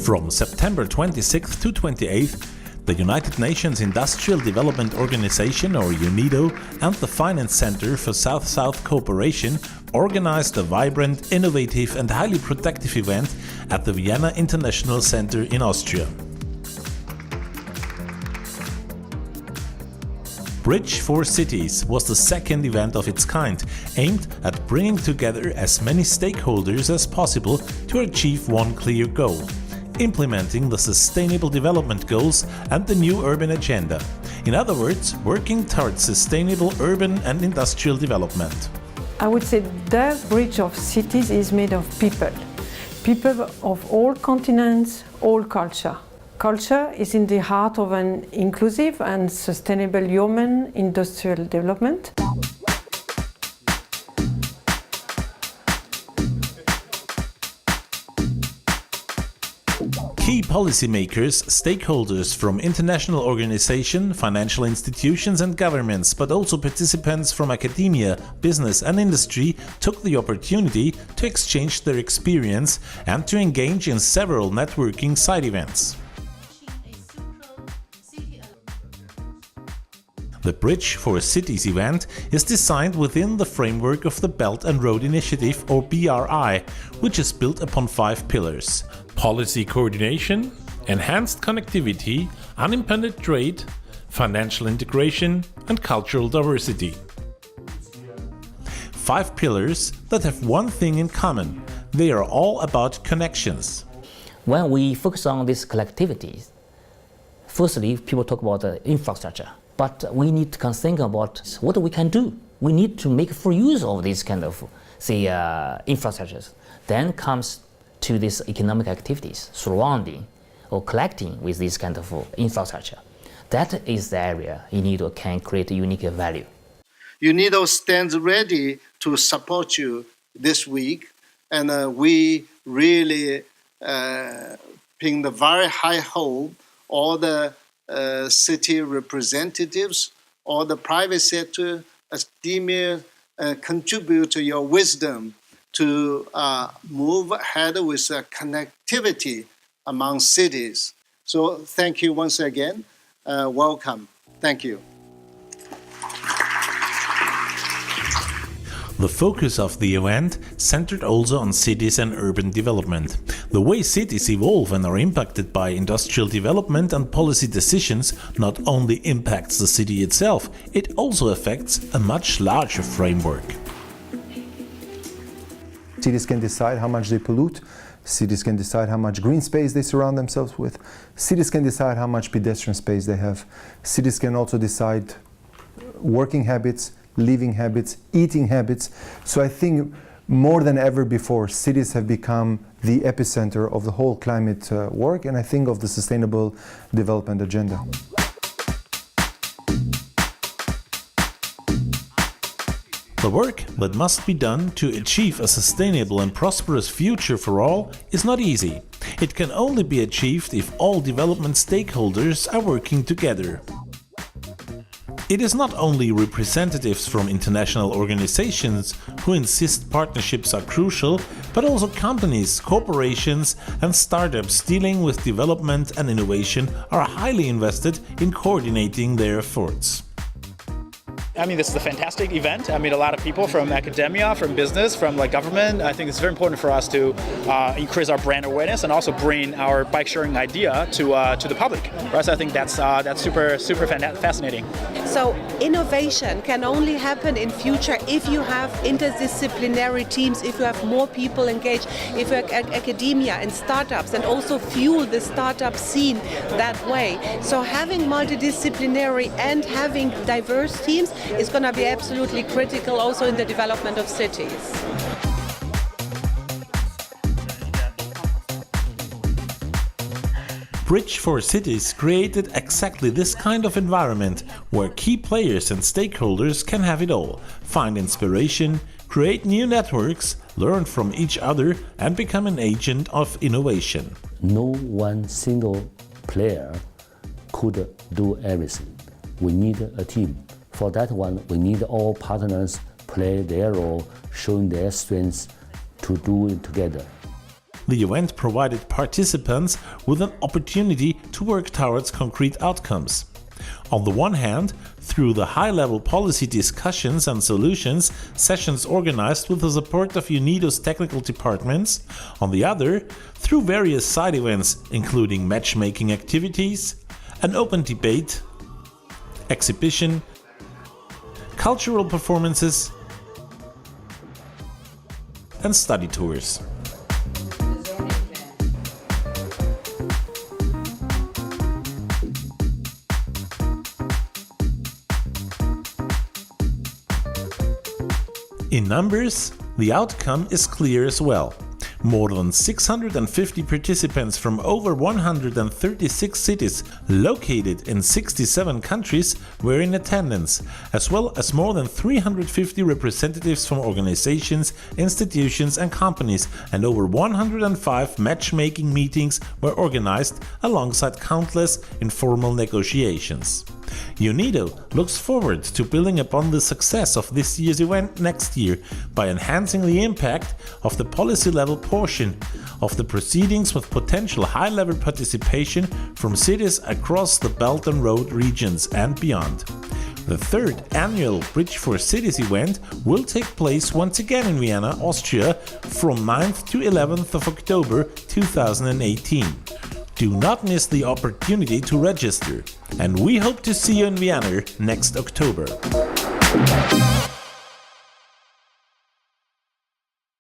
From September 26th to 28th, the United Nations Industrial Development Organization, or UNIDO, and the Finance Center for South-South Cooperation organized a vibrant, innovative and highly productive event at the Vienna International Center in Austria. Bridge for Cities was the second event of its kind, aimed at bringing together as many stakeholders as possible to achieve one clear goal: implementing the Sustainable Development Goals and the new urban agenda. In other words, working towards sustainable urban and industrial development. I would say the Bridge of Cities is made of people. People of all continents, all culture. Culture is in the heart of an inclusive and sustainable human industrial development. Key policymakers, stakeholders from international organizations, financial institutions and governments, but also participants from academia, business and industry took the opportunity to exchange their experience and to engage in several networking side events. The Bridge for Cities event is designed within the framework of the Belt and Road Initiative, or BRI, which is built upon 5 pillars: policy coordination, enhanced connectivity, unimpeded trade, financial integration and cultural diversity. 5 pillars that have one thing in common: they are all about connections. When we focus on these collectivities, firstly, people talk about the infrastructure. But we need to think about what we can do. We need to make full use of these kind of, infrastructures. Then comes to these economic activities surrounding or collecting with this kind of infrastructure. That is the area UNIDO can create unique value. UNIDO stands ready to support you this week, and we really ping the very high hope all the city representatives, or the private sector, academia, contribute to your wisdom to move ahead with connectivity among cities. So thank you once again. Welcome. Thank you. The focus of the event centered also on cities and urban development. The way cities evolve and are impacted by industrial development and policy decisions not only impacts the city itself, it also affects a much larger framework. Cities can decide how much they pollute. Cities can decide how much green space they surround themselves with. Cities can decide how much pedestrian space they have. Cities can also decide working habits, living habits, eating habits. So I think more than ever before, cities have become the epicenter of the whole climate work, and I think of the Sustainable Development Agenda. The work that must be done to achieve a sustainable and prosperous future for all is not easy. It can only be achieved if all development stakeholders are working together. It is not only representatives from international organizations who insist partnerships are crucial, but also companies, corporations and startups dealing with development and innovation are highly invested in coordinating their efforts. I mean, this is a fantastic event. I meet a lot of people from academia, from business, from government. I think it's very important for us to increase our brand awareness and also bring our bike sharing idea to the public. For us, I think that's super fascinating. So innovation can only happen in future if you have interdisciplinary teams, if you have more people engaged, if you have academia and startups, and also fuel the startup scene that way. So having multidisciplinary and having diverse teams is going to be absolutely critical also in the development of cities. Bridge for Cities created exactly this kind of environment where key players and stakeholders can have it all, find inspiration, create new networks, learn from each other and become an agent of innovation. no one single player could do everything. We need a team. For that one, we need all partners play their role, showing their strengths to do it together. The event provided participants with an opportunity to work towards concrete outcomes. On the one hand, through the high-level policy discussions and solutions sessions organized with the support of UNIDO's technical departments, on the other, through various side events including matchmaking activities, an open debate, exhibition, cultural performances, and study tours. In numbers, the outcome is clear as well. More than 650 participants from over 136 cities located in 67 countries were in attendance, as well as more than 350 representatives from organizations, institutions and companies, and over 105 matchmaking meetings were organized alongside countless informal negotiations. UNIDO looks forward to building upon the success of this year's event next year by enhancing the impact of the policy-level portion of the proceedings with potential high-level participation from cities across the Belt and Road regions and beyond. The third annual Bridge for Cities event will take place once again in Vienna, Austria from 9th to 11th of October 2018. Do not miss the opportunity to register, and we hope to see you in Vienna next October.